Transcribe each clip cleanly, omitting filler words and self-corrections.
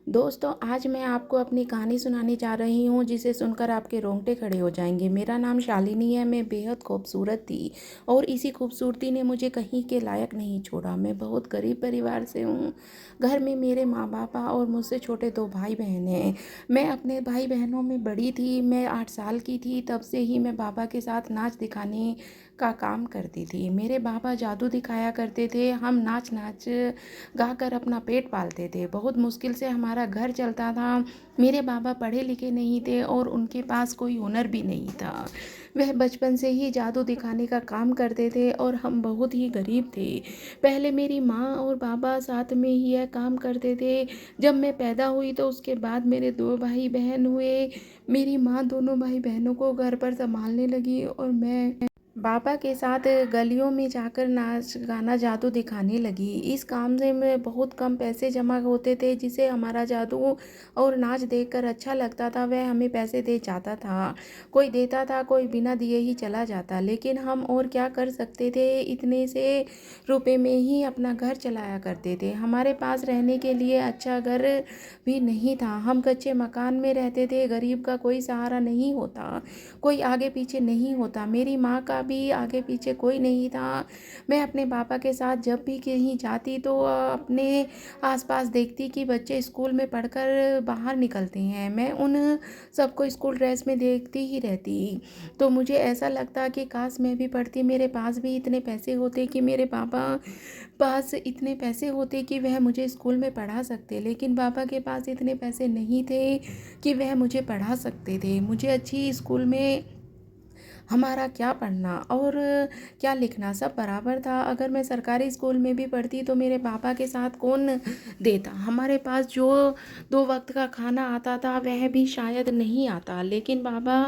दोस्तों, आज मैं आपको अपनी कहानी सुनाने जा रही हूँ जिसे सुनकर आपके रोंगटे खड़े हो जाएंगे। मेरा नाम शालिनी है। मैं बेहद खूबसूरत थी और इसी खूबसूरती ने मुझे कहीं के लायक नहीं छोड़ा। मैं बहुत गरीब परिवार से हूँ। घर में मेरे माँ बाप और मुझसे छोटे दो भाई बहन हैं। मैं अपने भाई बहनों में बड़ी थी। मैं 8 साल की थी तब से ही मैं बाबा के साथ नाच दिखाने का काम करती थी। मेरे बाबा जादू दिखाया करते थे। हम नाच नाच गाकर अपना पेट पालते थे। बहुत मुश्किल से हमारा घर चलता था। मेरे बाबा पढ़े लिखे नहीं थे और उनके पास कोई हुनर भी नहीं था। वह बचपन से ही जादू दिखाने का काम करते थे और हम बहुत ही गरीब थे। पहले मेरी माँ और बाबा साथ में ही यह काम करते थे। जब मैं पैदा हुई तो उसके बाद मेरे दो भाई बहन हुए। मेरी माँ दोनों भाई बहनों को घर पर संभालने लगी और मैं बाबा के साथ गलियों में जाकर नाच गाना जादू दिखाने लगी। इस काम से में बहुत कम पैसे जमा होते थे। जिसे हमारा जादू और नाच देखकर अच्छा लगता था वह हमें पैसे दे जाता था। कोई देता था, कोई बिना दिए ही चला जाता। लेकिन हम और क्या कर सकते थे। इतने से रुपए में ही अपना घर चलाया करते थे। हमारे पास रहने के लिए अच्छा घर भी नहीं था। हम कच्चे मकान में रहते थे। गरीब का कोई सहारा नहीं होता, कोई आगे पीछे नहीं होता। मेरी माँ का भी आगे पीछे कोई नहीं था। मैं अपने पापा के साथ जब भी कहीं जाती तो अपने आसपास देखती कि बच्चे स्कूल में पढ़कर बाहर निकलते हैं। मैं उन सबको स्कूल ड्रेस में देखती ही रहती। तो मुझे ऐसा लगता कि काश मैं भी पढ़ती, मेरे पास भी इतने पैसे होते कि मेरे पापा पास इतने पैसे होते कि वह मुझे स्कूल में पढ़ा सकते। लेकिन पापा के पास इतने पैसे नहीं थे कि वह मुझे पढ़ा सकते थे। मुझे अच्छी स्कूल में हमारा क्या पढ़ना और क्या लिखना सब बराबर था। अगर मैं सरकारी स्कूल में भी पढ़ती तो मेरे पापा के साथ कौन देता। हमारे पास जो 2 वक्त का खाना आता था वह भी शायद नहीं आता। लेकिन पापा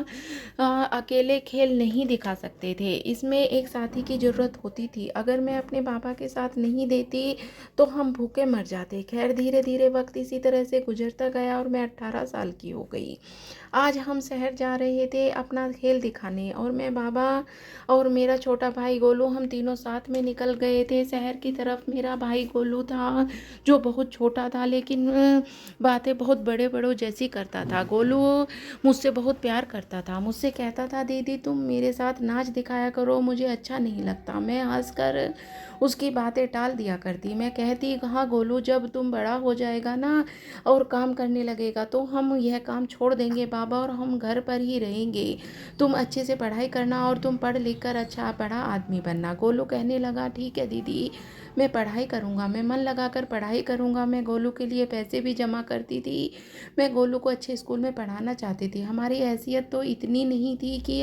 अकेले खेल नहीं दिखा सकते थे। इसमें एक साथी की ज़रूरत होती थी। अगर मैं अपने पापा के साथ नहीं देती तो हम भूखे मर जाते। खैर, धीरे धीरे वक्त इसी तरह से गुजरता गया और मैं 18 साल की हो गई। आज हम शहर जा रहे थे अपना खेल दिखाने और मैं, बाबा और मेरा छोटा भाई गोलू, हम तीनों साथ में निकल गए थे शहर की तरफ। मेरा भाई गोलू था जो बहुत छोटा था लेकिन बातें बहुत बड़े बड़ों जैसी करता था। गोलू मुझसे बहुत प्यार करता था। मुझसे कहता था, दीदी तुम मेरे साथ नाच दिखाया करो, मुझे अच्छा नहीं लगता। मैं हंसकर उसकी बातें टाल दिया करती। मैं कहती, कहाँ गोलू, जब तुम बड़ा हो जाएगा ना और काम करने लगेगा तो हम यह काम छोड़ देंगे बाबा और हम घर पर ही रहेंगे। तुम अच्छे से पढ़ाई करना और तुम पढ़ लिख कर अच्छा बड़ा आदमी बनना। गोलू कहने लगा, ठीक है दीदी, मैं पढ़ाई करूँगा, मैं मन लगाकर पढ़ाई करूँगा। मैं गोलू के लिए पैसे भी जमा करती थी। मैं गोलू को अच्छे स्कूल में पढ़ाना चाहती थी। हमारी हैसियत तो इतनी नहीं थी कि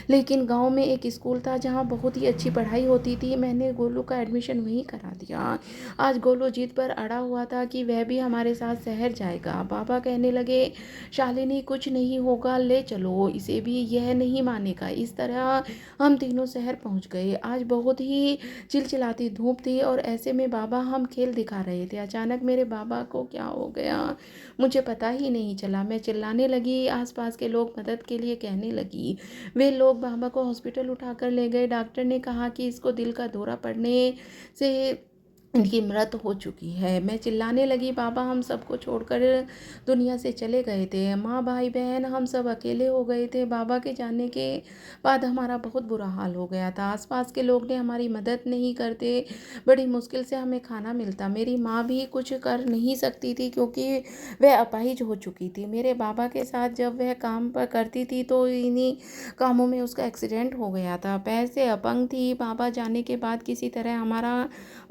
लेकिन गांव में एक स्कूल था जहां बहुत ही अच्छी पढ़ाई होती थी। मैंने गोलू का एडमिशन वहीं करा दिया। आज गोलू जिद पर अड़ा हुआ था कि वह भी हमारे साथ शहर जाएगा। पापा कहने लगे, शालिनी कुछ नहीं होगा, ले चलो इसे भी। यह नहीं मानेगा। इस तरह हम तीनों शहर पहुंच गए। आज बहुत ही चिलचिलाती धूप थी और ऐसे में बाबा हम खेल दिखा रहे थे। अचानक मेरे बाबा को क्या हो गया मुझे पता ही नहीं चला। मैं चिल्लाने लगी। आसपास के लोग मदद के लिए कहने लगी। वे लोग बाबा को हॉस्पिटल उठाकर ले गए। डॉक्टर ने कहा कि इसको दिल का दौरा पड़ने से इनकी मृत हो चुकी है। मैं चिल्लाने लगी, बाबा हम सबको छोड़कर दुनिया से चले गए थे। माँ भाई बहन हम सब अकेले हो गए थे। बाबा के जाने के बाद हमारा बहुत बुरा हाल हो गया था। आसपास के लोग ने हमारी मदद नहीं करते। बड़ी मुश्किल से हमें खाना मिलता। मेरी माँ भी कुछ कर नहीं सकती थी क्योंकि वह अपाहिज हो चुकी थी। मेरे बाबा के साथ जब वह काम पर करती थी तो इन्हीं कामों में उसका एक्सीडेंट हो गया था। पैर से अपंग थी। बाबा जाने के बाद किसी तरह हमारा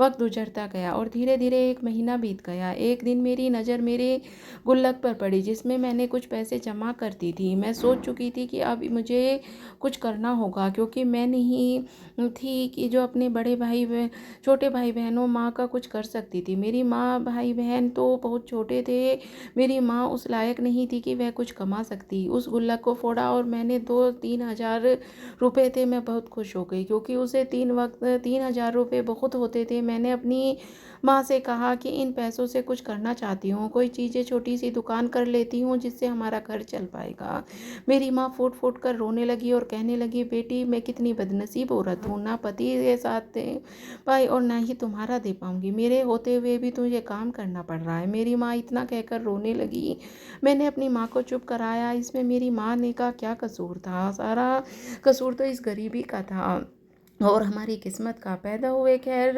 वक्त गुजरता गया और धीरे धीरे 1 महीना बीत गया। एक दिन मेरी नज़र मेरे गुल्लक पर पड़ी जिसमें मैंने कुछ पैसे जमा करती थी। मैं सोच चुकी थी कि अब मुझे कुछ करना होगा क्योंकि मैं नहीं थी कि जो अपने बड़े भाई छोटे भाई बहनों माँ का कुछ कर सकती थी। मेरी माँ भाई बहन तो बहुत छोटे थे। मेरी माँ उस लायक नहीं थी कि वह कुछ कमा सकती। उस गुल्लक को फोड़ा और मैंने 2-3 हज़ार रुपए थे। मैं बहुत खुश हो गई क्योंकि उसे 3 वक्त 3 हज़ार रुपये बहुत होते थे। मैंने अपनी अपनी माँ से कहा कि इन पैसों से कुछ करना चाहती हूँ, कोई चीज़ें छोटी सी दुकान कर लेती हूँ जिससे हमारा घर चल पाएगा। मेरी माँ फूट फूट कर रोने लगी और कहने लगी, बेटी मैं कितनी बदनसीब औरत हूँ, ना पति के साथ दे पाई और ना ही तुम्हारा दे पाऊंगी, मेरे होते हुए भी तुझे काम करना पड़ रहा है। मेरी माँ इतना कहकर रोने लगी। मैंने अपनी माँ को चुप कराया। इसमें मेरी माँ ने का क्या कसूर था? सारा कसूर तो इस गरीबी का था और हमारी किस्मत का। पैदा हुए खैर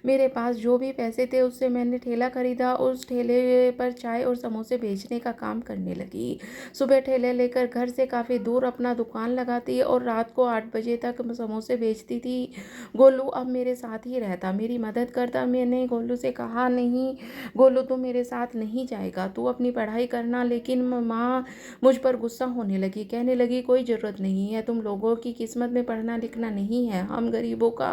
मेरे पास जो भी पैसे थे उससे मैंने ठेला खरीदा। उस ठेले पर चाय और समोसे बेचने का काम करने लगी। सुबह ठेले लेकर घर से काफ़ी दूर अपना दुकान लगाती और रात को 8 बजे तक समोसे बेचती थी। गोलू अब मेरे साथ ही रहता, मेरी मदद करता। मैंने गोलू से कहा, नहीं गोलू तू मेरे साथ नहीं जाएगा, तू अपनी पढ़ाई करना। लेकिन माँ मुझ पर गुस्सा होने लगी, कहने लगी कोई ज़रूरत नहीं है, तुम लोगों की किस्मत में पढ़ना लिखना नहीं है, हम गरीबों का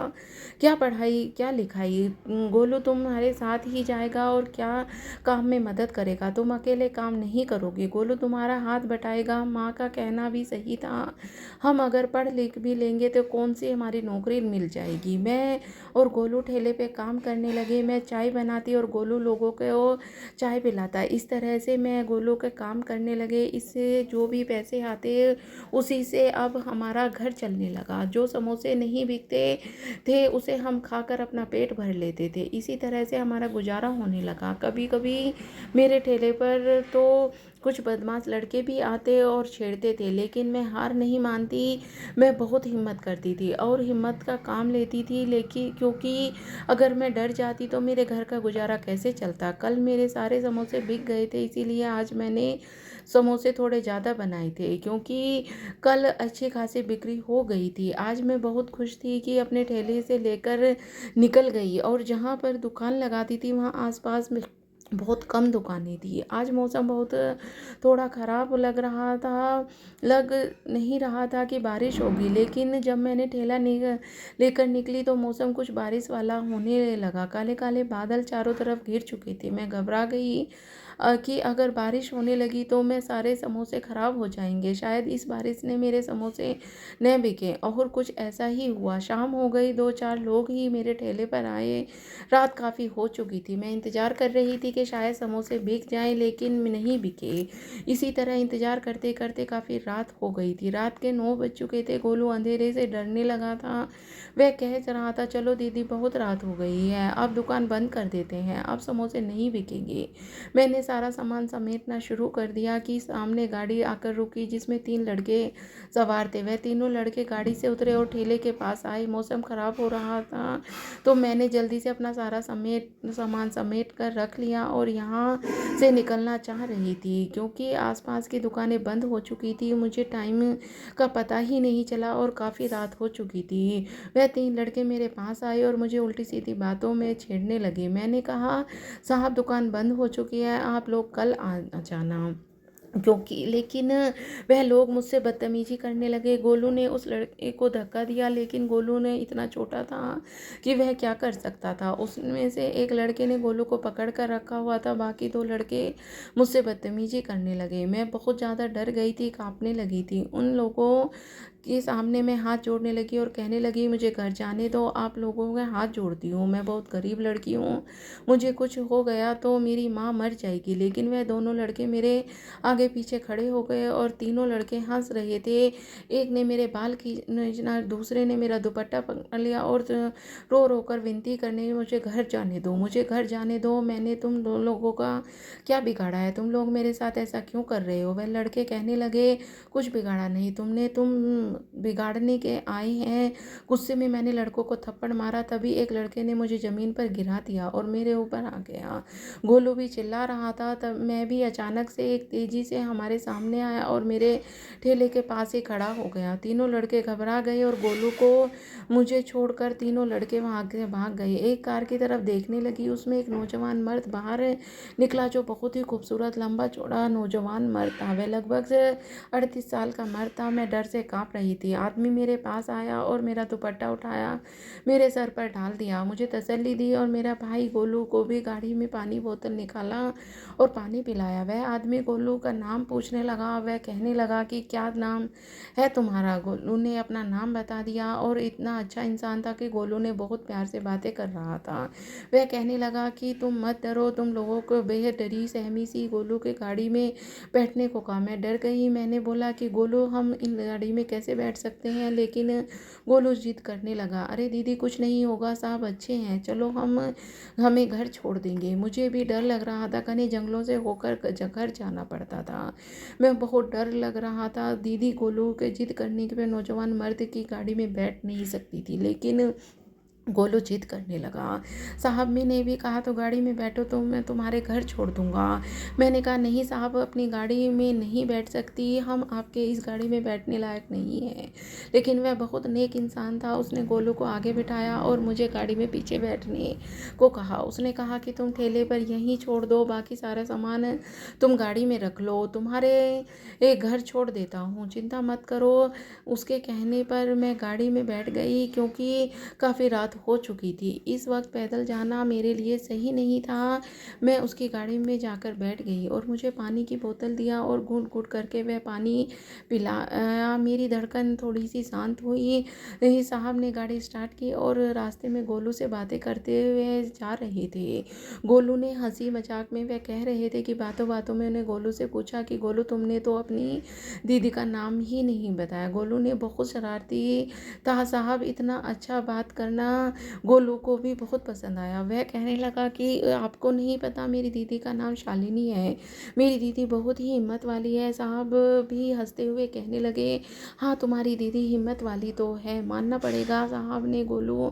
क्या पढ़ाई क्या लिखाई। गोलू तुम्हारे साथ ही जाएगा और क्या काम में मदद करेगा, तुम अकेले काम नहीं करोगे, गोलू तुम्हारा हाथ बटाएगा। माँ का कहना भी सही था, हम अगर पढ़ लिख भी लेंगे तो कौन सी हमारी नौकरी मिल जाएगी। मैं और गोलू ठेले पे काम करने लगे। मैं चाय बनाती और गोलू लोगों को चाय पिलाता। इस तरह से मैं गोलू के काम करने लगे। इससे जो भी पैसे आते उसी से अब हमारा घर चलने लगा। जो समोसे नहीं बिकते थे उसे हम खाकर अपना पेट भर लेते थे। इसी तरह से हमारा गुजारा होने लगा। कभी कभी मेरे ठेले पर तो कुछ बदमाश लड़के भी आते और छेड़ते थे, लेकिन मैं हार नहीं मानती। मैं बहुत हिम्मत करती थी और हिम्मत का काम लेती थी, लेकिन क्योंकि अगर मैं डर जाती तो मेरे घर का गुजारा कैसे चलता। कल मेरे सारे समोसे बिक गए थे, इसीलिए आज मैंने समोसे थोड़े ज़्यादा बनाए थे, क्योंकि कल अच्छी खासी बिक्री हो गई थी। आज मैं बहुत खुश थी कि अपने ठेले से लेकर निकल गई और जहाँ पर दुकान लगाती थी वहाँ आसपास में बहुत कम दुकानें थी। आज मौसम बहुत थोड़ा ख़राब लग रहा था, लग नहीं रहा था कि बारिश होगी, लेकिन जब मैंने ठेला लेकर निकली तो मौसम कुछ बारिश वाला होने लगा। काले काले बादल चारों तरफ घिर चुके थे। मैं घबरा गई कि अगर बारिश होने लगी तो मैं सारे समोसे ख़राब हो जाएंगे। शायद इस बारिश ने मेरे समोसे न बिके और कुछ ऐसा ही हुआ। शाम हो गई, 2-4 लोग ही मेरे ठेले पर आए। रात काफ़ी हो चुकी थी। मैं इंतज़ार कर रही थी कि शायद समोसे बिक जाएं, लेकिन नहीं बिके। इसी तरह इंतज़ार करते करते काफ़ी रात हो गई थी। रात के 9 बज चुके थे। गोलू अंधेरे से डरने लगा था। वह कह रहा था, चलो दीदी बहुत रात हो गई है, अब दुकान बंद कर देते हैं, अब समोसे नहीं बिकेंगे। मैंने सारा सामान समेटना शुरू कर दिया कि सामने गाड़ी आकर रुकी जिसमें 3 लड़के सवार थे। वह तीनों लड़के गाड़ी से उतरे और ठेले के पास आए। मौसम ख़राब हो रहा था तो मैंने जल्दी से अपना सारा सामान समेट कर रख लिया और यहाँ से निकलना चाह रही थी, क्योंकि आसपास की दुकानें बंद हो चुकी थी। मुझे टाइम का पता ही नहीं चला और काफ़ी रात हो चुकी थी। वह 3 लड़के मेरे पास आए और मुझे उल्टी सीधी बातों में छेड़ने लगे। मैंने कहा, साहब दुकान बंद हो चुकी है, आप लोग कल आ जाना। क्योंकि लेकिन वह लोग मुझसे बदतमीजी करने लगे। गोलू ने उस लड़के को धक्का दिया, लेकिन गोलू ने इतना छोटा था कि वह क्या कर सकता था। उसमें से एक लड़के ने गोलू को पकड़ कर रखा हुआ था। बाकी 2 लड़के मुझसे बदतमीजी करने लगे। मैं बहुत ज़्यादा डर गई थी, कांपने लगी थी। उन लोगों के सामने मैं हाथ जोड़ने लगी और कहने लगी, मुझे घर जाने दो, आप लोगों के हाथ जोड़ती हूँ, मैं बहुत गरीब लड़की हूँ, मुझे कुछ हो गया तो मेरी माँ मर जाएगी। लेकिन वह दोनों लड़के मेरे आगे पीछे खड़े हो गए और तीनों लड़के हंस रहे थे। एक ने मेरे बाल खींचना, दूसरे ने मेरा दुपट्टा पकड़ लिया और रो रो कर विनती करने, मुझे घर जाने दो, मुझे घर जाने दो, मैंने तुम दो लोगों का क्या बिगाड़ा है, तुम लोग मेरे साथ ऐसा क्यों कर रहे हो। वह लड़के कहने लगे, कुछ बिगाड़ा नहीं, तुम बिगाड़ने के आए हैं। गुस्से में मैंने लड़कों को थप्पड़ मारा, तभी एक लड़के ने मुझे ज़मीन पर गिरा दिया और मेरे ऊपर आ गया। गोलू भी चिल्ला रहा था। तब मैं भी अचानक से एक तेजी से हमारे सामने आया और मेरे ठेले के पास ही खड़ा हो गया। तीनों लड़के घबरा गए और गोलू को मुझे छोड़कर तीनों लड़के वहाँ से भाग गए। एक कार की तरफ देखने लगी, उसमें एक नौजवान मर्द बाहर निकला जो बहुत ही खूबसूरत लंबा चौड़ा नौजवान मर्द था। वह लगभग 38 साल का मर्द था। मैं डर से काँप रही थी। आदमी मेरे पास आया और मेरा दुपट्टा उठाया, मेरे सर पर डाल दिया, मुझे तसल्ली दी और मेरा भाई गोलू को भी गाड़ी में पानी बोतल निकाला और पानी पिलाया। वह आदमी गोलू का नाम पूछने लगा। वह कहने लगा कि क्या नाम है तुम्हारा? गोलू ने अपना नाम बता दिया और इतना अच्छा इंसान था कि गोलू ने बहुत प्यार से बातें कर रहा था। वह कहने लगा कि तुम मत डरो, तुम लोगों को बेहद डरी सहमी सी गोलू के गाड़ी में बैठने को कहा। मैं डर गई। मैंने बोला कि गोलू हम इन गाड़ी में कैसे बैठ सकते हैं, लेकिन गोलू जिद करने लगा। अरे दीदी कुछ नहीं होगा, साहब अच्छे हैं, चलो हम हमें घर छोड़ देंगे। मुझे भी डर लग रहा था, घने जंगलों से होकर घर जाना पड़ता था। मैं बहुत डर लग रहा था। दीदी गोलू के जिद करने पे नौजवान मर्द की गाड़ी में बैठ नहीं सकती थी, लेकिन गोलू जिद करने लगा। साहब मैंने भी कहा तो गाड़ी में बैठो तो मैं तुम्हारे घर छोड़ दूंगा। मैंने कहा नहीं साहब, अपनी गाड़ी में नहीं बैठ सकती, हम आपके इस गाड़ी में बैठने लायक नहीं है। लेकिन वह बहुत नेक इंसान था। उसने गोलू को आगे बिठाया और मुझे गाड़ी में पीछे बैठने को कहा। उसने कहा कि तुम ठेले पर यहीं छोड़ दो, बाकी सारा सामान तुम गाड़ी में रख लो, तुम्हारे एक घर छोड़ देता हूँ, चिंता मत करो। उसके कहने पर मैं गाड़ी में बैठ गई, क्योंकि काफ़ी रात हो चुकी थी। इस वक्त पैदल जाना मेरे लिए सही नहीं था। मैं उसकी गाड़ी में जाकर बैठ गई और मुझे पानी की बोतल दिया और घूंट घूंट करके वह पानी पिलाया। मेरी धड़कन थोड़ी सी शांत हुई। साहब ने गाड़ी स्टार्ट की और रास्ते में गोलू से बातें करते हुए जा रहे थे। गोलू ने हंसी मजाक में वह कह रहे थे कि बातों बातों में उन्हें गोलू से पूछा कि गोलू तुमने तो अपनी दीदी का नाम ही नहीं बताया। गोलू ने बहुत शरारती था। साहब इतना अच्छा बात करना गोलू को भी बहुत पसंद आया। वह कहने लगा कि आपको नहीं पता, मेरी दीदी का नाम शालिनी है, मेरी दीदी बहुत ही हिम्मत वाली है। साहब भी हंसते हुए कहने लगे, हाँ तुम्हारी दीदी हिम्मत वाली तो है, मानना पड़ेगा। साहब ने गोलू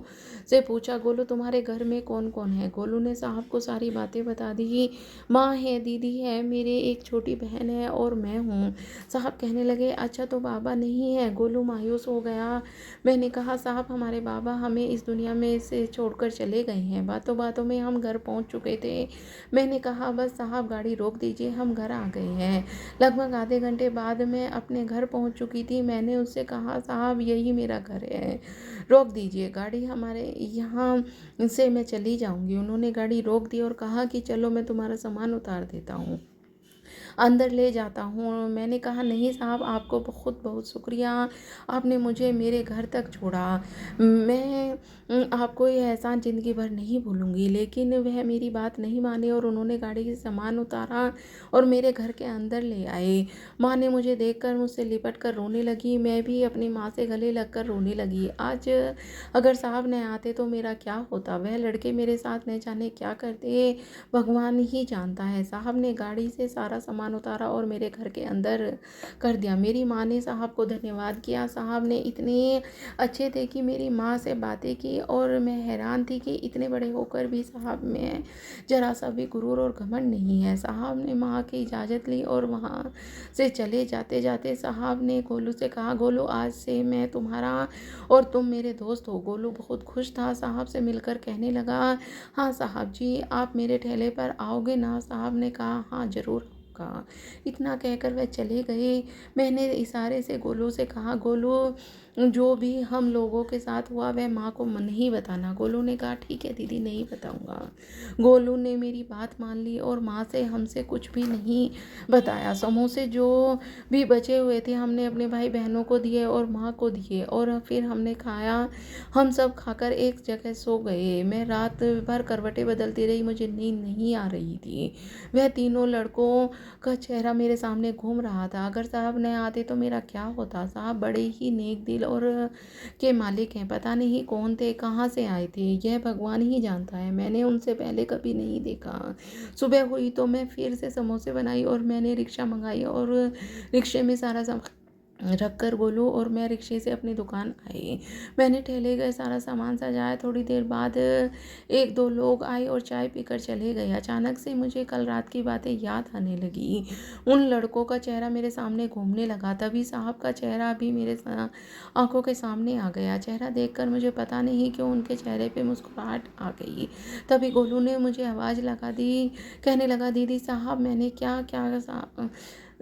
से पूछा, गोलू तुम्हारे घर में कौन कौन है? गोलू ने साहब को सारी बातें बता दी। माँ है, दीदी है, मेरे एक छोटी बहन है और मैं हूँ। साहब कहने लगे, अच्छा तो बाबा नहीं है? गोलू मायूस हो गया। मैंने कहा, साहब हमारे बाबा हमें इस दुनिया में से छोड़कर चले गए हैं। बातों बातों में हम घर पहुंच चुके थे। मैंने कहा, बस साहब गाड़ी रोक दीजिए, हम घर आ गए हैं। लगभग आधे घंटे बाद मैं अपने घर पहुंच चुकी थी। मैंने उससे कहा, साहब यही मेरा घर है, रोक दीजिए गाड़ी, हमारे यहाँ से मैं चली जाऊंगी। उन्होंने गाड़ी रोक दी और कहा कि चलो मैं तुम्हारा सामान उतार देता हूँ, अंदर ले जाता हूँ। मैंने कहा, नहीं साहब आपको बहुत बहुत शुक्रिया, आपने मुझे मेरे घर तक छोड़ा। मैं आपको ये एहसान ज़िंदगी भर नहीं भूलूंगी। लेकिन वह मेरी बात नहीं माने और उन्होंने गाड़ी से सामान उतारा और मेरे घर के अंदर ले आए। माँ ने मुझे देखकर मुझसे लिपट कर रोने लगी। मैं भी अपनी माँ से गले लगकर रोने लगी। आज अगर साहब न आते तो मेरा क्या होता? वह लड़के मेरे साथ न जाने क्या करते, भगवान ही जानता है। साहब ने गाड़ी से सारा सामान उतारा और मेरे घर के अंदर कर दिया। मेरी माँ ने साहब को धन्यवाद किया। साहब ने इतने अच्छे थे कि मेरी माँ से बातें की और मैं हैरान थी कि इतने बड़े होकर भी साहब में जरा सा भी गुरूर और घमंड नहीं है। साहब ने माँ की इजाज़त ली और वहाँ से चले जाते जाते साहब ने गोलू से कहा, गोलू आज से मैं तुम्हारा और तुम मेरे दोस्त हो। गोलू बहुत खुश था। साहब से मिलकर कहने लगा, हाँ साहब जी आप मेरे ठेले पर आओगे ना? साहब ने कहा, हाँ ज़रूर आऊँगा। इतना कहकर वह चले गए। मैंने इशारे से गोलू से कहा, गोलू जो भी हम लोगों के साथ हुआ वह माँ को नहीं बताना। गोलू ने कहा, ठीक है दीदी नहीं बताऊँगा। गोलू ने मेरी बात मान ली और माँ से हमसे कुछ भी नहीं बताया। समोसे जो भी बचे हुए थे हमने अपने भाई बहनों को दिए और माँ को दिए और फिर हमने खाया। हम सब खाकर एक जगह सो गए। मैं रात भर करवटें बदलती रही, मुझे नींद नहीं आ रही थी। वह तीनों लड़कों का चेहरा मेरे सामने घूम रहा था। अगर साहब न आते तो मेरा क्या होता? साहब बड़े ही नेक दिल और के मालिक हैं। पता नहीं कौन थे, कहाँ से आए थे, यह भगवान ही जानता है। मैंने उनसे पहले कभी नहीं देखा। सुबह हुई तो मैं फिर से समोसे बनाई और मैंने रिक्शा मंगाई और रिक्शे में सारा सामान रख कर गोलू और मैं रिक्शे से अपनी दुकान आए। मैंने ठेले गए सारा सामान सजाया। थोड़ी देर बाद एक दो लोग आए और चाय पीकर चले गए। अचानक से मुझे कल रात की बातें याद आने लगी। उन लड़कों का चेहरा मेरे सामने घूमने लगा। तभी साहब का चेहरा भी मेरे आंखों के सामने आ गया। चेहरा देखकर मुझे पता नहीं क्यों उनके चेहरे पे मुस्कुराहट आ गई। तभी गोलू ने मुझे आवाज़ लगा दी, कहने लगा, दीदी साहब मैंने क्या क्या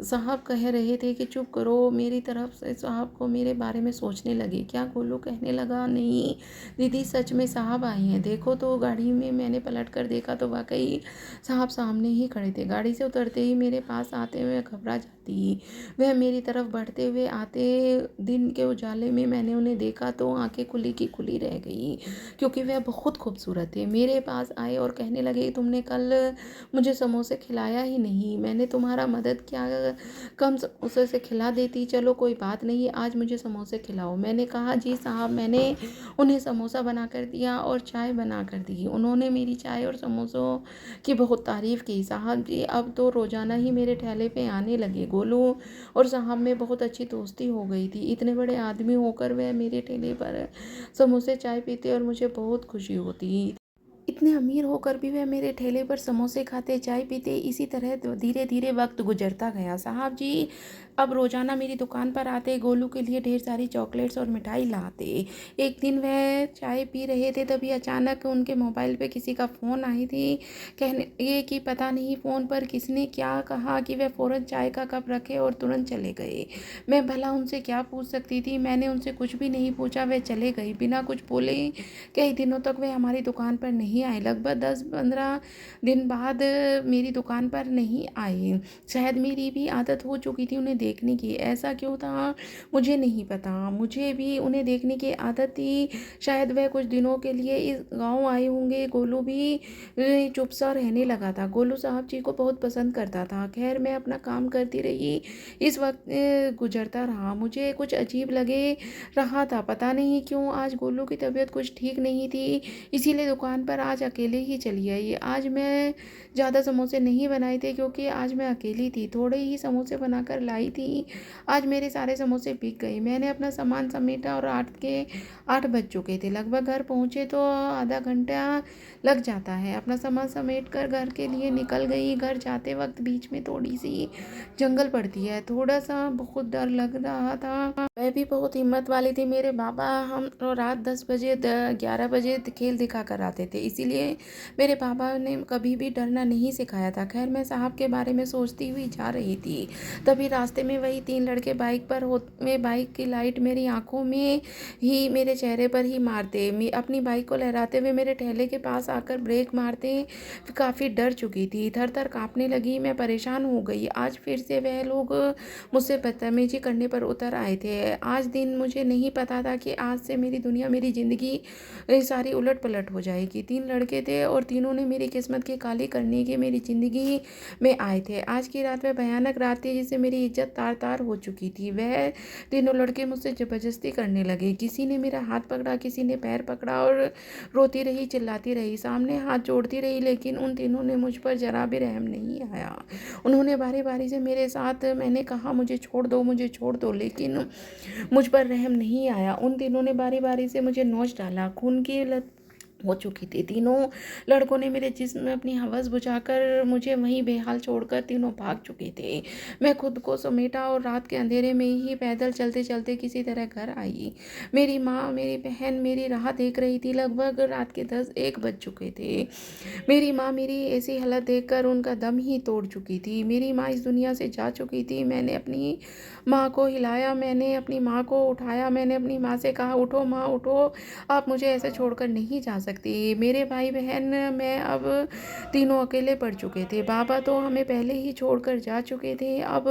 साहब कह रहे थे कि चुप करो, मेरी तरफ से साहब को मेरे बारे में सोचने लगी। क्या गोलू कहने लगा, नहीं दीदी सच में साहब आई हैं, देखो तो। गाड़ी में मैंने पलट कर देखा तो वाकई साहब सामने ही खड़े थे। गाड़ी से उतरते ही मेरे पास आते हुए घबरा जाती। वह मेरी तरफ बढ़ते हुए आते। दिन के उजाले में मैंने उन्हें देखा तो आंखें खुली की खुली रह गई, क्योंकि वह बहुत खूबसूरत थे। मेरे पास आए और कहने लगे, तुमने कल मुझे समोसे खिलाया ही नहीं, मैंने तुम्हारा मदद किया, कम समोसे से खिला देती। चलो कोई बात नहीं, आज मुझे समोसे खिलाओ। मैंने कहा, जी साहब। मैंने उन्हें समोसा बना कर दिया और चाय बना कर दी। उन्होंने मेरी चाय और समोसों की बहुत तारीफ़ की। साहब जी अब तो रोज़ाना ही मेरे ठेले पे आने लगे। गोलू और साहब में बहुत अच्छी दोस्ती हो गई थी। इतने बड़े आदमी होकर वह मेरे ठेले पर समोसे चाय पीते और मुझे बहुत खुशी होती। इतने अमीर होकर भी वह मेरे ठेले पर समोसे खाते, चाय पीते। इसी तरह तो धीरे धीरे वक्त गुजरता गया। साहब जी अब रोज़ाना मेरी दुकान पर आते, गोलू के लिए ढेर सारी चॉकलेट्स और मिठाई लाते। एक दिन वह चाय पी रहे थे, तभी अचानक उनके मोबाइल पे किसी का फ़ोन आई थी, कहने ये कि पता नहीं फ़ोन पर किसने क्या कहा कि वह फ़ौरन चाय का कप रखे और तुरंत चले गए। मैं भला उनसे क्या पूछ सकती थी, मैंने उनसे कुछ भी नहीं पूछा, वह चले गए बिना कुछ बोले। कई दिनों तक वे हमारी दुकान पर नहीं आए। लगभग 10-15 दिन बाद मेरी दुकान पर नहीं आए। शायद मेरी भी आदत हो चुकी थी उन्हें देखने की। ऐसा क्यों था मुझे नहीं पता। मुझे भी उन्हें देखने की आदत थी। शायद वह कुछ दिनों के लिए इस गांव आए होंगे। गोलू भी चुप सा रहने लगा था। गोलू साहब जी को बहुत पसंद करता था। खैर मैं अपना काम करती रही। इस वक्त गुजरता रहा। मुझे कुछ अजीब लगे रहा था। पता नहीं क्यों आज गोलू की तबीयत कुछ ठीक नहीं थी, इसीलिए दुकान पर आज अकेले ही चली आई। आज मैं ज़्यादा समोसे नहीं बनाए थे, क्योंकि आज मैं अकेली थी। थोड़े ही समोसे बनाकर लाई थी। आज मेरे सारे समोसे बिक गए। मैंने अपना सामान समेटा और 8 बज चुके थे। लगभग घर पहुँचे तो आधा घंटा लग जाता है। अपना सामान समेट कर घर के लिए निकल गई। घर जाते वक्त बीच में थोड़ी सी जंगल पड़ती है। थोड़ा सा बहुत डर लग रहा था। वह भी बहुत हिम्मत वाली थी। मेरे बाबा हम रात 10 बजे 11 बजे खेल दिखा कर आते थे, इसीलिए मेरे पापा ने कभी भी डरना नहीं सिखाया था। खैर मैं साहब के बारे में सोचती हुई जा रही थी, तभी रास्ते में वही 3 लड़के बाइक पर में बाइक की लाइट मेरी आंखों में ही, मेरे चेहरे पर ही मारते। अपनी बाइक को लहराते हुए मेरे ठेले के पास आकर ब्रेक मारते। काफ़ी डर चुकी थी, थर थर काँपने लगी। मैं परेशान हो गई। आज फिर से वह लोग मुझसे बदतमीजी करने पर उतर आए थे। आज दिन मुझे नहीं पता था कि आज से मेरी दुनिया, मेरी ज़िंदगी सारी उलट पलट हो जाएगी। 3 लड़के थे और तीनों ने मेरी किस्मत की काली करने के मेरी ज़िंदगी में आए थे। आज की रात वह भयानक रात थी जिससे मेरी इज्जत तार तार हो चुकी थी। वह तीनों लड़के मुझसे ज़बरदस्ती करने लगे। किसी ने मेरा हाथ पकड़ा, किसी ने पैर पकड़ा और रोती रही, चिल्लाती रही, सामने हाथ जोड़ती रही, लेकिन उन तीनों ने मुझ पर जरा भी रहम नहीं आया। उन्होंने बारी बारी से मेरे साथ, मैंने कहा मुझे छोड़ दो, मुझे छोड़ दो, लेकिन मुझ पर रहम नहीं आया। उन तीनों ने बारी बारी से मुझे नोच डाला। खून की लत हो चुकी थी। तीनों लड़कों ने मेरे जिस्म में अपनी हवस बुझाकर मुझे वहीं बेहाल छोड़कर तीनों भाग चुके थे। मैं खुद को समेटा और रात के अंधेरे में ही पैदल चलते चलते किसी तरह घर आई। मेरी माँ, मेरी बहन मेरी राह देख रही थी। लगभग रात के 10-1 बज चुके थे। मेरी माँ मेरी ऐसी हालत देखकर उनका दम ही तोड़ चुकी थी। मेरी माँ इस दुनिया से जा चुकी थी। मैंने अपनी माँ को हिलाया, मैंने अपनी माँ को उठाया, मैंने अपनी माँ से कहा, उठो माँ उठो, आप मुझे ऐसे छोड़कर नहीं जा सकती। मेरे भाई बहन, मैं अब तीनों अकेले पड़ चुके थे। बाबा तो हमें पहले ही छोड़कर जा चुके थे। अब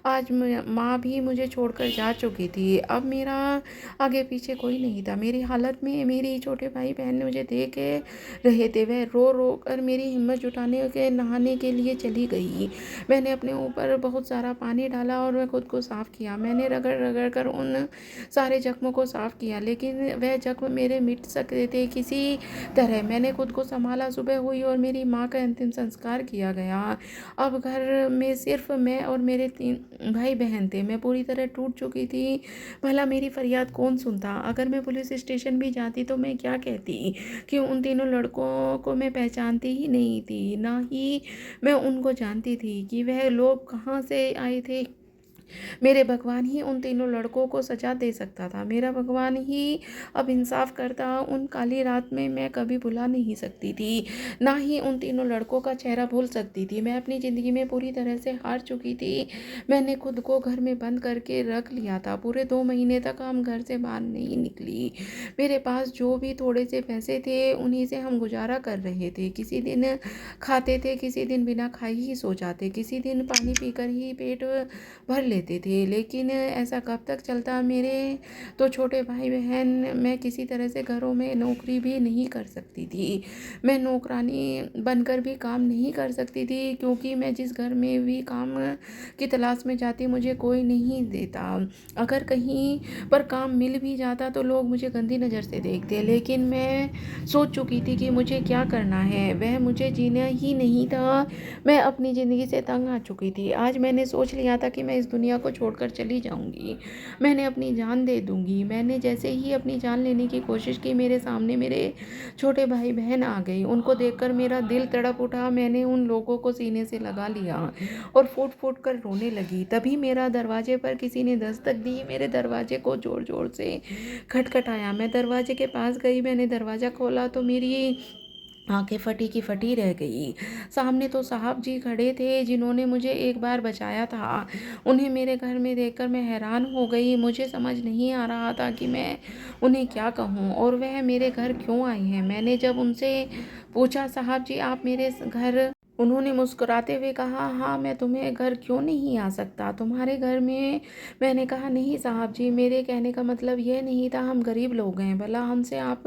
आज माँ भी मुझे छोड़कर जा चुकी थी। अब मेरा आगे पीछे कोई नहीं था। मेरी हालत में मेरी छोटे भाई बहन मुझे देख रहे थे। वह रो रो कर मेरी हिम्मत जुटाने के नहाने के लिए चली गई। मैंने अपने ऊपर बहुत सारा पानी डाला और मैं खुद को साफ़ किया। मैंने रगड़ रगड़ कर उन सारे जख्मों को साफ़ किया, लेकिन वह जख्म मेरे मिट सकते थे किसी तरह। मैंने खुद को संभाला। सुबह हुई और मेरी माँ का अंतिम संस्कार किया गया। अब घर में सिर्फ मैं और मेरे 3 भाई बहन थे। मैं पूरी तरह टूट चुकी थी। भला मेरी फरियाद कौन सुनता? अगर मैं पुलिस स्टेशन भी जाती तो मैं क्या कहती कि उन तीनों लड़कों को मैं पहचानती ही नहीं थी, ना ही मैं उनको जानती थी कि वह लोग कहाँ से आए थे मेरे भगवान ही उन तीनों लड़कों को सजा दे सकता था। मेरा भगवान ही अब इंसाफ करता। उन काली रात में मैं कभी भुला नहीं सकती थी, ना ही उन तीनों लड़कों का चेहरा भूल सकती थी। मैं अपनी ज़िंदगी में पूरी तरह से हार चुकी थी। मैंने खुद को घर में बंद करके रख लिया था। पूरे 2 महीने तक हम घर से बाहर नहीं निकली। मेरे पास जो भी थोड़े से पैसे थे उन्हीं से हम गुजारा कर रहे थे। किसी दिन खाते थे, किसी दिन बिना खाए ही सो जाते, किसी दिन पानी पीकर ही पेट भर लेते थे। लेकिन ऐसा कब तक चलता? मेरे तो छोटे भाई बहन, मैं किसी तरह से घरों में नौकरी भी नहीं कर सकती थी। मैं नौकरानी बनकर भी काम नहीं कर सकती थी, क्योंकि मैं जिस घर में भी काम की तलाश में जाती मुझे कोई नहीं देता। अगर कहीं पर काम मिल भी जाता तो लोग मुझे गंदी नज़र से देखते। लेकिन मैं सोच चुकी थी कि मुझे क्या करना है, वह मुझे जीना ही नहीं था। मैं अपनी ज़िंदगी से तंग आ चुकी थी। आज मैंने सोच लिया था कि मैं इस दुनिया को छोड़कर चली जाऊंगी। मैंने अपनी जान दे दूंगी। मैंने जैसे ही अपनी जान लेने की कोशिश की, मेरे सामने मेरे छोटे भाई बहन आ गए। उनको देखकर मेरा दिल तड़प उठा। मैंने उन लोगों को सीने से लगा लिया और फूट फूट कर रोने लगी। तभी मेरा दरवाजे पर किसी ने दस्तक दी। मेरे दरवाजे को जोर जोर से खटखटाया। मैं दरवाजे के पास गई। मैंने दरवाज़ा खोला तो मेरी आंखें फटी की फटी रह गई। सामने तो साहब जी खड़े थे, जिन्होंने मुझे एक बार बचाया था। उन्हें मेरे घर में देखकर मैं हैरान हो गई। मुझे समझ नहीं आ रहा था कि मैं उन्हें क्या कहूँ और वह मेरे घर क्यों आई हैं। मैंने जब उनसे पूछा, साहब जी आप मेरे घर, उन्होंने मुस्कुराते हुए कहा, हाँ मैं तुम्हें घर क्यों नहीं आ सकता, तुम्हारे घर में। मैंने कहा, नहीं साहब जी, मेरे कहने का मतलब यह नहीं था। हम गरीब लोग हैं, भला हमसे आप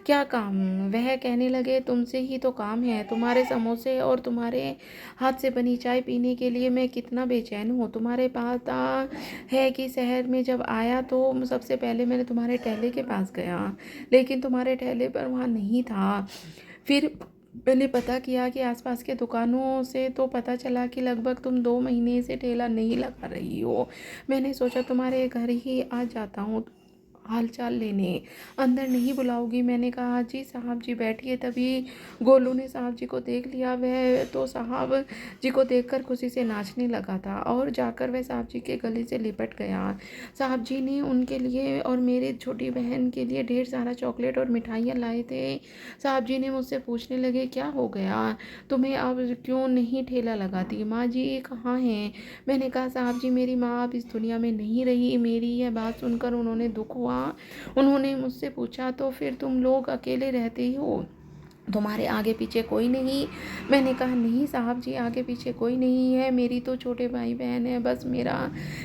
क्या काम? वह कहने लगे, तुमसे ही तो काम है। तुम्हारे समोसे और तुम्हारे हाथ से बनी चाय पीने के लिए मैं कितना बेचैन हूँ। तुम्हारे पता है कि शहर में जब आया तो सबसे पहले मैंने तुम्हारे ठेले के पास गया, लेकिन तुम्हारे ठेले पर वहाँ नहीं था। फिर मैंने पता किया कि आसपास के दुकानों से, तो पता चला कि लगभग तुम 2 महीने से ठेला नहीं लगा रही हो। मैंने सोचा तुम्हारे घर ही आ जाता हूँ हालचाल लेने। अंदर नहीं बुलाओगी? मैंने कहा, जी साहब जी बैठिए। तभी गोलू ने साहब जी को देख लिया। वह तो साहब जी को देखकर खुशी से नाचने लगा था और जाकर वह साहब जी के गले से लिपट गया। साहब जी ने उनके लिए और मेरी छोटी बहन के लिए ढेर सारा चॉकलेट और मिठाइयाँ लाए थे। साहब जी ने मुझसे पूछने लगे, क्या हो गया तुम्हें, अब क्यों नहीं ठेला लगाती? माँ जी कहाँ हैं? मैंने कहा, साहब जी मेरी माँ अब इस दुनिया में नहीं रही। मेरी यह बात सुनकर उन्होंने दुख हुआ। उन्होंने मुझसे पूछा, तो फिर तुम लोग अकेले रहते हो, तुम्हारे आगे पीछे कोई नहीं? मैंने कहा, नहीं साहब जी, आगे पीछे कोई नहीं है। मेरी तो छोटे भाई बहन है, बस मेरा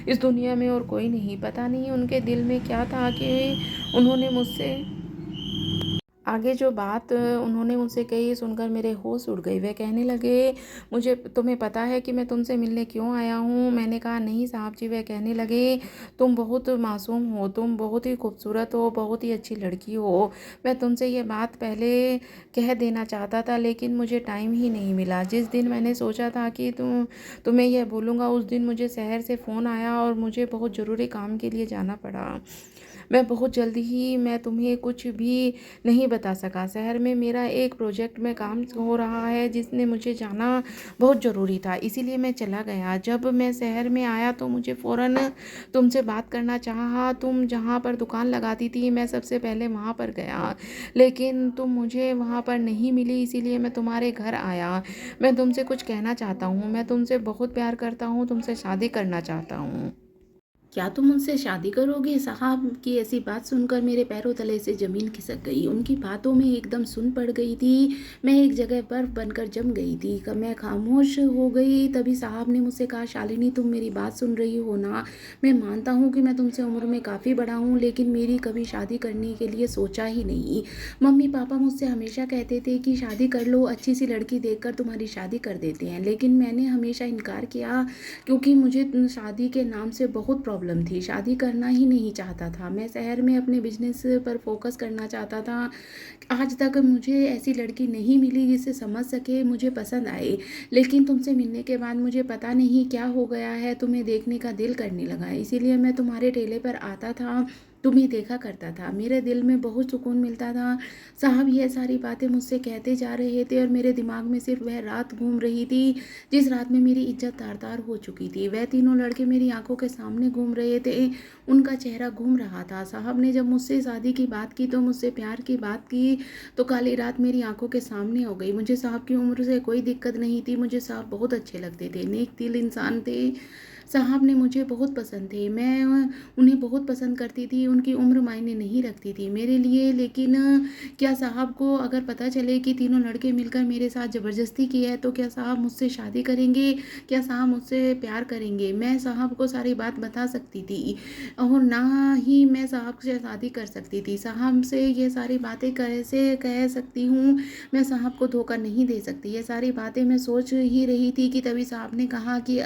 इस दुनिया में और कोई नहीं। पता नहीं उनके दिल में क्या था कि उन्होंने मुझसे आगे जो बात उन्होंने मुझसे कही सुनकर मेरे होश उड़ गए। वे कहने लगे, मुझे तुम्हें पता है कि मैं तुमसे मिलने क्यों आया हूँ? मैंने कहा, नहीं साहब जी। वे कहने लगे, तुम बहुत मासूम हो, तुम बहुत ही खूबसूरत हो, बहुत ही अच्छी लड़की हो। मैं तुमसे ये बात पहले कह देना चाहता था, लेकिन मुझे टाइम ही नहीं मिला। जिस दिन मैंने सोचा था कि तुम्हें यह बोलूँगा, उस दिन मुझे शहर से फ़ोन आया और मुझे बहुत ज़रूरी काम के लिए जाना पड़ा। मैं बहुत जल्दी ही मैं तुम्हें कुछ भी नहीं बता सका। शहर में मेरा एक प्रोजेक्ट में काम हो रहा है, जिसने मुझे जाना बहुत ज़रूरी था, इसीलिए मैं चला गया। जब मैं शहर में आया तो मुझे फ़ौरन तुमसे बात करना चाहा। तुम जहाँ पर दुकान लगाती थी, मैं सबसे पहले वहाँ पर गया, लेकिन तुम मुझे वहाँ पर नहीं मिली, इसीलिए मैं तुम्हारे घर आया। मैं तुमसे कुछ कहना चाहता हूँ। मैं तुमसे बहुत प्यार करता हूँ, तुमसे शादी करना चाहता हूँ। क्या तुम उनसे शादी करोगे? साहब की ऐसी बात सुनकर मेरे पैरों तले से ज़मीन खिसक गई। उनकी बातों में एकदम सुन पड़ गई थी। मैं एक जगह बर्फ बनकर जम गई थी। कब मैं खामोश हो गई, तभी साहब ने मुझसे कहा, शालिनी तुम मेरी बात सुन रही हो ना? मैं मानता हूँ कि मैं तुमसे उम्र में काफ़ी बड़ा हूँ, लेकिन मेरी कभी शादी करने के लिए सोचा ही नहीं। मम्मी पापा मुझसे हमेशा कहते थे कि शादी कर लो, अच्छी सी लड़की देखकर तुम्हारी शादी कर देते हैं, लेकिन मैंने हमेशा इनकार किया, क्योंकि मुझे शादी के नाम से बहुत प्रॉब्लम थी। शादी करना ही नहीं चाहता था। मैं शहर में अपने बिजनेस पर फोकस करना चाहता था। आज तक मुझे ऐसी लड़की नहीं मिली जिसे समझ सके, मुझे पसंद आए। लेकिन तुमसे मिलने के बाद मुझे पता नहीं क्या हो गया है, तुम्हें देखने का दिल करने लगा। इसीलिए मैं तुम्हारे ठेले पर आता था तुम्हें देखा करता था। मेरे दिल में बहुत सुकून मिलता था। साहब ये सारी बातें मुझसे कहते जा रहे थे और मेरे दिमाग में सिर्फ वह रात घूम रही थी जिस रात में मेरी इज्जत तार-तार हो चुकी थी। वह तीनों लड़के मेरी आँखों के सामने घूम रहे थे, उनका चेहरा घूम रहा था। साहब ने जब मुझसे शादी की बात की तो मुझसे प्यार की बात की तो काली रात मेरी आँखों के सामने हो गई। मुझे साहब की उम्र से कोई दिक्कत नहीं थी, मुझे साहब बहुत अच्छे लगते थे, नेक दिल इंसान थे। साहब ने मुझे बहुत पसंद थे, मैं उन्हें बहुत पसंद करती थी, उनकी उम्र मायने नहीं रखती थी मेरे लिए। लेकिन क्या साहब को अगर पता चले कि तीनों लड़के मिलकर मेरे साथ ज़बरदस्ती की है तो क्या साहब मुझसे शादी करेंगे? क्या साहब मुझसे प्यार करेंगे? मैं साहब को सारी बात बता सकती थी और ना ही मैं साहब से शादी कर सकती थी। साहब से ये सारी बातें कैसे कह सकती हूँ? मैं साहब को धोखा नहीं दे सकती। ये सारी बातें मैं सोच ही रही थी कि तभी साहब ने कहा कि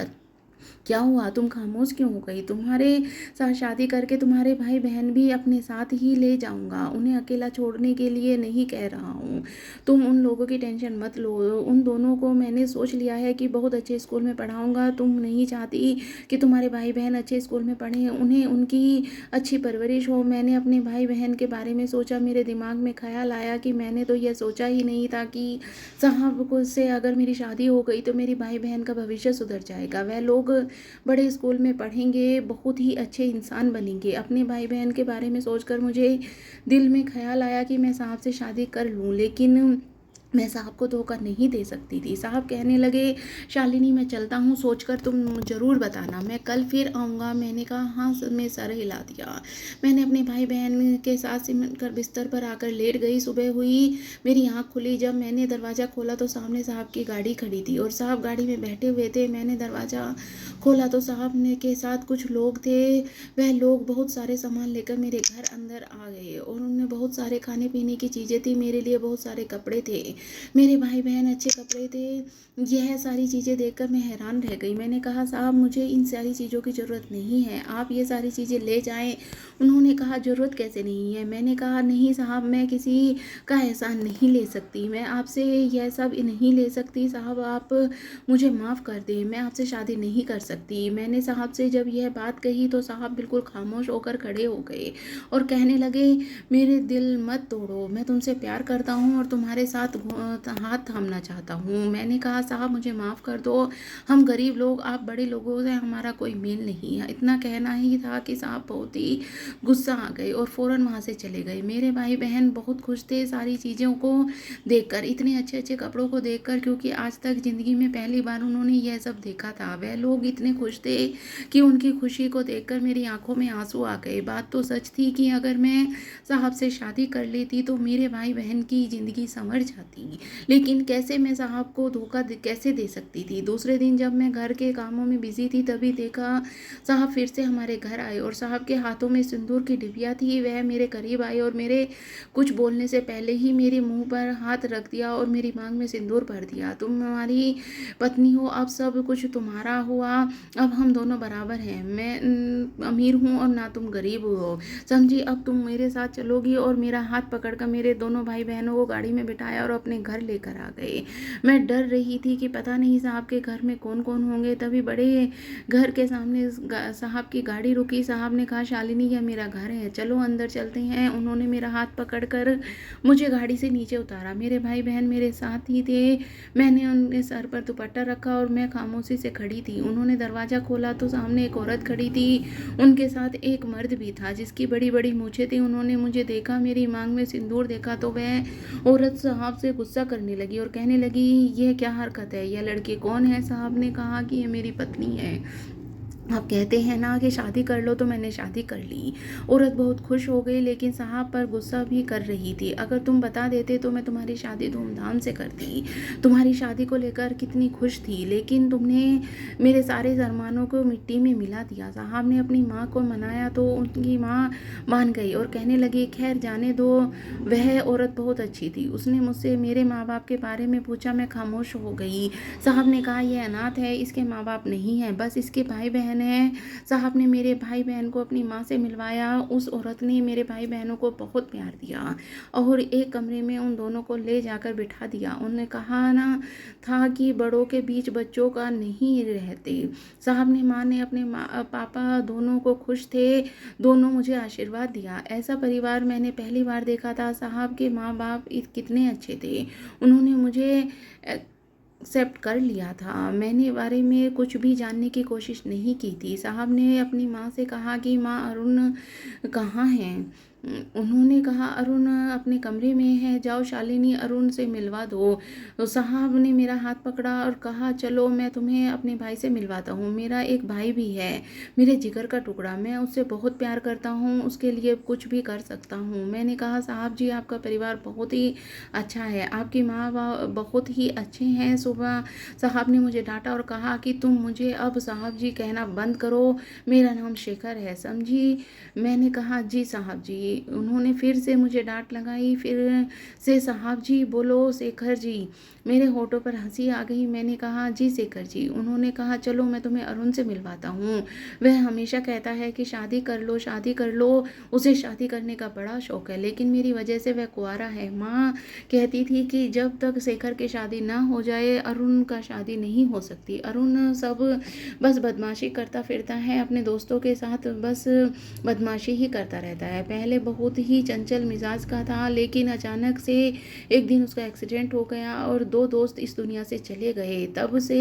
क्या हुआ? तुम खामोश क्यों हो गई? तुम्हारे साथ शादी करके तुम्हारे भाई-बहन भी अपने साथ ही ले जाऊँगा। उन्हें अकेला छोड़ने के लिए नहीं कह रहा हूँ। तुम उन लोगों की टेंशन मत लो। उन दोनों को मैंने सोच लिया है कि बहुत अच्छे स्कूल में पढ़ाऊँगा। तुम नहीं चाहती कि तुम्हारे भाई-बहन अच्छे स्कूल में पढ़ें, उन्हें उनकी अच्छी परवरिश हो। मैंने अपने भाई-बहन के बारे में सोचा, मेरे दिमाग में ख़्याल आया कि मैंने तो यह सोचा ही नहीं था कि साहब को से अगर मेरी शादी हो गई तो मेरी भाई-बहन का भविष्य सुधर जाएगा। वह लोग बड़े स्कूल में पढ़ेंगे, बहुत ही अच्छे इंसान बनेंगे। अपने भाई-बहन के बारे में सोचकर मुझे दिल में ख़्याल आया कि मैं साहब से शादी कर लूँ, लेकिन मैं साहब को धोखा नहीं दे सकती थी। साहब कहने लगे, "शालिनी मैं चलता हूँ, सोचकर तुम ज़रूर बताना, मैं कल फिर आऊँगा।" मैंने कहा, "हाँ।" मैं सर हिला दिया। मैंने अपने भाई-बहन के साथ सिमट कर बिस्तर पर आकर लेट गई। सुबह हुई, मेरी आँख खुली। जब मैंने दरवाज़ा खोला तो सामने साहब की गाड़ी खड़ी थी और साहब गाड़ी में बैठे हुए थे। मैंने दरवाज़ा खोला तो साहब ने के साथ कुछ लोग थे। वह लोग बहुत सारे सामान लेकर मेरे घर अंदर आ गए और उनमें बहुत सारे खाने-पीने की चीज़ें थी, मेरे लिए बहुत सारे कपड़े थे। मेरे भाई-बहन अच्छे कपड़े थे। यह सारी चीज़ें देखकर मैं हैरान रह गई। मैंने कहा, "साहब मुझे इन सारी चीज़ों की ज़रूरत नहीं है, आप ये सारी चीज़ें ले जाएँ।" उन्होंने कहा, "ज़रूरत कैसे नहीं है?" मैंने कहा, "नहीं साहब, मैं किसी का एहसान नहीं ले सकती, मैं आपसे यह सब नहीं ले सकती। साहब आप मुझे माफ़ कर दें, मैं आपसे शादी नहीं कर सकती।" मैंने साहब से जब यह बात कही तो साहब बिल्कुल खामोश होकर खड़े हो गए और कहने लगे, "मेरे दिल मत तोड़ो, मैं तुमसे प्यार करता हूँ और तुम्हारे साथ हाथ थामना चाहता हूँ।" मैंने कहा, "साहब मुझे माफ़ कर दो, हम गरीब लोग, आप बड़े लोगों से हमारा कोई मेल नहीं है।" इतना कहना ही था कि साहब बहुत ही गुस्सा आ गए और फ़ौरन वहाँ से चले गए। मेरे भाई-बहन बहुत खुश थे सारी चीज़ों को देखकर, इतने अच्छे-अच्छे कपड़ों को देखकर, क्योंकि आज तक ज़िंदगी में पहली बार उन्होंने यह सब देखा था। वह लोग इतने खुश थे कि उनकी खुशी को देखकर मेरी आँखों में आँसू आ गए। बात तो सच थी कि अगर मैं साहब से शादी कर लेती तो मेरे भाई-बहन की ज़िंदगी संवर जाती। लेकिन कैसे मैं साहब को धोखा कैसे दे सकती थी? दूसरे दिन जब मैं घर के कामों में बिज़ी थी तभी देखा साहब फिर से हमारे घर आए और साहब के हाथों में सिंदूर की डिबिया थी। वह मेरे करीब आए और मेरे कुछ बोलने से पहले ही मेरे मुँह पर हाथ रख दिया और मेरी माँग में सिंदूर भर दिया। "तुम हमारी पत्नी हो, अब सब कुछ तुम्हारा हुआ, अब हम दोनों बराबर हैं। मैं अमीर हूँ और ना तुम गरीब हो, समझी? अब तुम मेरे साथ चलोगी।" और मेरा हाथ पकड़कर मेरे दोनों भाई-बहनों को गाड़ी में बिठाया और अपने घर लेकर आ गए। मैं डर रही थी कि पता नहीं साहब के घर में कौन-कौन होंगे। तभी बड़े घर के सामने साहब की गाड़ी रुकी। साहब ने कहा, "शालिनी यह मेरा घर है, चलो अंदर चलते हैं।" उन्होंने मेरा हाथ पकड़कर मुझे गाड़ी से नीचे उतारा। मेरे भाई-बहन मेरे साथ ही थे। मैंने उनके सर पर दुपट्टा रखा और मैं खामोशी से खड़ी थी। उन्होंने दरवाज़ा खोला तो सामने एक औरत खड़ी थी, उनके साथ एक मर्द भी था जिसकी बड़ी-बड़ी मूँछें थी। उन्होंने मुझे देखा, मेरी माँग में सिंदूर देखा तो वह औरत साहब से गुस्सा करने लगी और कहने लगी, "ये क्या हरकत है? यह लड़की कौन है?" साहब ने कहा कि ये मेरी पत्नी है। आप कहते हैं ना कि शादी कर लो, तो मैंने शादी कर ली। औरत बहुत खुश हो गई लेकिन साहब पर गुस्सा भी कर रही थी। "अगर तुम बता देते तो मैं तुम्हारी शादी धूमधाम से करती। तुम्हारी शादी को लेकर कितनी खुश थी, लेकिन तुमने मेरे सारे अरमानों को मिट्टी में मिला दिया।" साहब ने अपनी माँ को मनाया तो उनकी माँ मान गई और कहने लगी, "खैर जाने दो, वह औरत बहुत अच्छी थी। उसने मुझसे मेरे माँ-बाप के बारे में पूछा।" मैं खामोश हो गई। साहब ने कहा, "यह अनाथ है, इसके माँ-बाप नहीं हैं, बस इसके भाई-बहन बहन है, साहब ने मेरे भाई बहन को अपनी माँ से मिलवाया। उस औरत ने मेरे भाई बहनों को बहुत प्यार दिया और एक कमरे में उन दोनों को ले जाकर बिठा दिया। उन्होंने कहा ना था कि बड़ों के बीच बच्चों का नहीं रहते। साहब ने माँ ने अपने पापा दोनों को खुश थे, दोनों मुझे आशीर्वाद दिया। ऐसा परिवार मैंने पहली बार देखा था। साहब के माँ बाप कितने अच्छे थे, उन्होंने मुझे एक्सेप्ट कर लिया था। मैंने बारे में कुछ भी जानने की कोशिश नहीं की थी। साहब ने अपनी माँ से कहा कि माँ अरुण कहाँ हैं। उन्होंने कहा अरुण अपने कमरे में है, जाओ शालिनी अरुण से मिलवा दो। तो साहब ने मेरा हाथ पकड़ा और कहा चलो मैं तुम्हें अपने भाई से मिलवाता हूँ। मेरा एक भाई भी है, मेरे जिगर का टुकड़ा, मैं उससे बहुत प्यार करता हूँ, उसके लिए कुछ भी कर सकता हूँ। मैंने कहा साहब जी आपका परिवार बहुत ही अच्छा है, आपकी माँ बाप बहुत ही अच्छे हैं। सुबह साहब ने मुझे डांटा और कहा कि तुम मुझे अब साहब जी कहना बंद करो, मेरा नाम शेखर है, समझी। मैंने कहा जी साहब जी। उन्होंने फिर से मुझे डांट लगाई, फिर से साहब जी बोलो शेखर जी। मेरे होठों पर हंसी आ गई। मैंने कहा जी शेखर जी। उन्होंने कहा चलो मैं तुम्हें अरुण से मिलवाता हूँ, वह हमेशा कहता है कि शादी कर लो शादी कर लो, उसे शादी करने का बड़ा शौक है, लेकिन मेरी वजह से वह कुंवारा है। माँ कहती थी कि जब तक शेखर की शादी ना हो जाए अरुण का शादी नहीं हो सकती। अरुण सब बस बदमाशी करता फिरता है, अपने दोस्तों के साथ बस बदमाशी ही करता रहता है। पहले बहुत ही चंचल मिजाज का था, लेकिन अचानक से एक दिन उसका एक्सीडेंट हो गया और दो दोस्त इस दुनिया से चले गए। तब से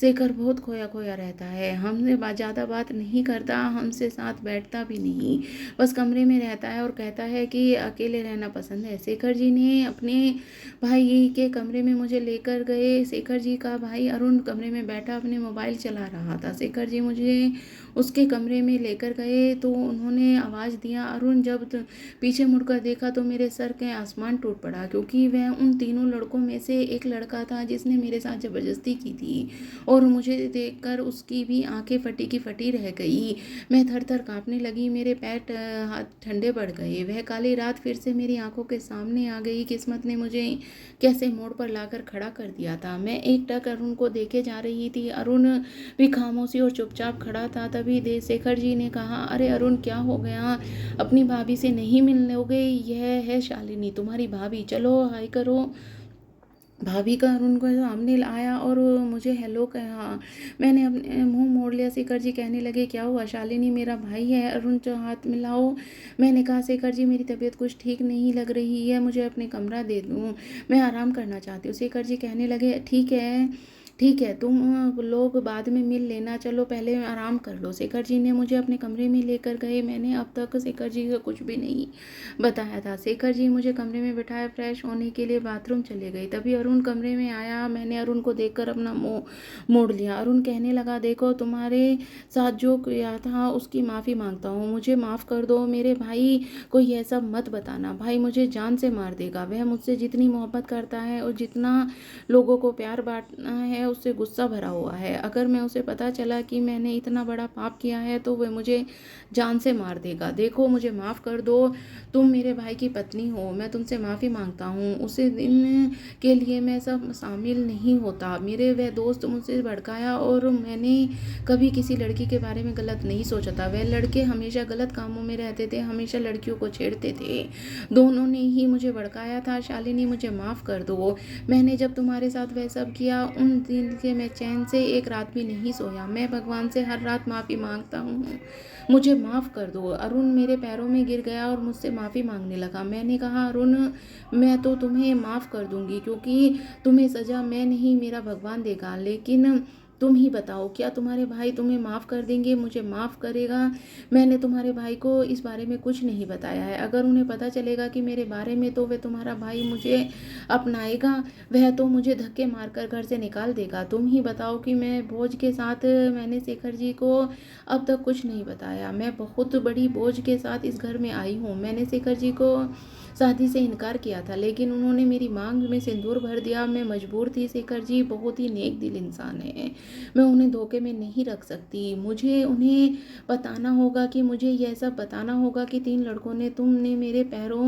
शेखर बहुत खोया खोया रहता है, हमसे ज़्यादा बात नहीं करता, हमसे साथ बैठता भी नहीं, बस कमरे में रहता है और कहता है कि अकेले रहना पसंद है। शेखर जी ने अपने भाई के कमरे में मुझे लेकर गए। शेखर जी का भाई अरुण कमरे में बैठा अपने मोबाइल चला रहा था। शेखर जी मुझे उसके कमरे में लेकर गए तो उन्होंने आवाज़ दिया अरुण। जब पीछे मुड़कर देखा तो मेरे सर के आसमान टूट पड़ा, क्योंकि वह उन तीनों लड़कों में से एक लड़का था जिसने मेरे साथ ज़बरदस्ती की थी और मुझे देखकर उसकी भी आंखें फटी की फटी रह गई। मैं थर थर काँपने लगी, मेरे पैर हाथ ठंडे पड़ गए। वह काली रात फिर से मेरी आंखों के सामने आ गई। किस्मत ने मुझे कैसे मोड़ पर लाकर खड़ा कर दिया था। मैं एकटक अरुण को देखे जा रही थी। अरुण भी खामोशी और चुपचाप खड़ा था। तभी दे शेखर जी ने कहा अरे अरुण क्या हो गया, अपनी भाभी से नहीं मिलोगे? यह है शालिनी तुम्हारी भाभी, चलो हाय करो। भाभी का अरुण को सामने आया और मुझे हेलो कहा। मैंने अपने मुंह मोड़ लिया। शेखर जी कहने लगे क्या हुआ? शालिनी मेरा भाई है, अरुण जो हाथ मिलाओ। मैंने कहा शेखर जी मेरी तबीयत कुछ ठीक नहीं लग रही है, मुझे अपने कमरा दे दूँ, मैं आराम करना चाहती हूँ। शेखर जी कहने लगे ठीक है तुम लोग बाद में मिल लेना, चलो पहले आराम कर लो। शेखर जी ने मुझे अपने कमरे में लेकर गए। मैंने अब तक शेखर जी को कुछ भी नहीं बताया था। शेखर जी मुझे कमरे में बिठाए, फ्रेश होने के लिए बाथरूम चले गए। तभी अरुण कमरे में आया। मैंने अरुण को देखकर अपना मुंह मोड़ लिया। अरुण कहने लगा देखो तुम्हारे साथ जो किया था उसकी माफ़ी मांगता हूँ, मुझे माफ़ कर दो। मेरे भाई को यह सब मत बताना, भाई मुझे जान से मार देगा। वह मुझसे जितनी मोहब्बत करता है और जितना लोगों को प्यार बांटना है उससे गुस्सा भरा हुआ है। अगर मैं उसे पता चला कि मैंने इतना बड़ा पाप किया है तो वह मुझे जान से मार देगा। देखो मुझे माफ़ कर दो, तुम मेरे भाई की पत्नी हो, मैं तुमसे माफ़ी मांगता हूँ। उसी दिन के लिए मैं सब शामिल नहीं होता। मेरे वह दोस्त मुझसे भड़काया और मैंने कभी किसी लड़की के बारे में गलत नहीं सोचा था। वह लड़के हमेशा गलत कामों में रहते थे, हमेशा लड़कियों को छेड़ते थे, दोनों ने ही मुझे भड़काया था। शालिनी मुझे माफ़ कर दो, मैंने जब तुम्हारे साथ वह सब किया उन दिन से मैं चैन से एक रात भी नहीं सोया। मैं भगवान से हर रात माफ़ी मांगता हूँ, मुझे माफ़ कर दो। अरुण मेरे पैरों में गिर गया और मुझसे माफ़ी मांगने लगा। मैंने कहा अरुण मैं तो तुम्हें माफ़ कर दूंगी, क्योंकि तुम्हें सज़ा मैं नहीं मेरा भगवान देगा, लेकिन तुम ही बताओ क्या तुम्हारे भाई तुम्हें माफ़ कर देंगे, मुझे माफ़ करेगा? मैंने तुम्हारे भाई को इस बारे में कुछ नहीं बताया है, अगर उन्हें पता चलेगा कि मेरे बारे में तो वे तुम्हारा भाई मुझे अपनाएगा, वह तो मुझे धक्के मारकर घर से निकाल देगा। तुम ही बताओ कि मैं बोझ के साथ मैंने शेखर जी को अब तक कुछ नहीं बताया। मैं बहुत बड़ी बोझ के साथ इस घर में आई हूँ। मैंने शेखर जी को शादी से इनकार किया था, लेकिन उन्होंने मेरी मांग में सिंदूर भर दिया। मैं मजबूर थी। शेखर जी बहुत ही नेक दिल इंसान है, मैं उन्हें धोखे में नहीं रख सकती। मुझे उन्हें बताना होगा कि मुझे यह सब बताना होगा कि 3 लड़कों ने तुमने मेरे पैरों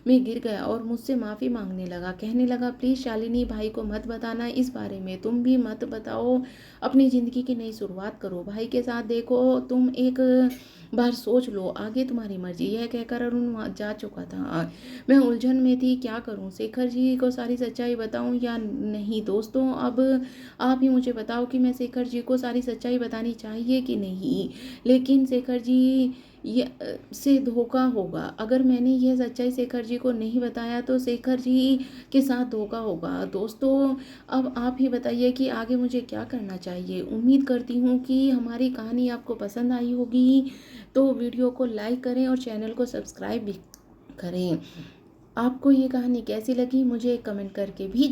में गिर गया और मुझसे माफ़ी मांगने लगा। कहने लगा, प्लीज़ शालिनी, भाई को मत बताना इस बारे में, तुम भी मत बताओ, अपनी ज़िंदगी की नई शुरुआत करो, भाई के साथ देखो, तुम एक बार सोच लो, आगे तुम्हारी मर्जी। यह कहकर अरुण वहाँ जा चुका था। मैं उलझन में थी, क्या करूं, शेखर जी को सारी सच्चाई बताऊं या नहीं। दोस्तों, अब आप ही मुझे बताओ कि मैं शेखर जी को सारी सच्चाई बतानी चाहिए कि नहीं। लेकिन शेखर जी ये से धोखा होगा। अगर मैंने यह सच्चाई शेखर जी को नहीं बताया तो शेखर जी के साथ धोखा होगा। दोस्तों, अब आप ही बताइए कि आगे मुझे क्या करना चाहिए। उम्मीद करती हूँ कि हमारी कहानी आपको पसंद आई होगी, तो वीडियो को लाइक करें और चैनल को सब्सक्राइब भी करें। आपको ये कहानी कैसी लगी मुझे कमेंट करके भी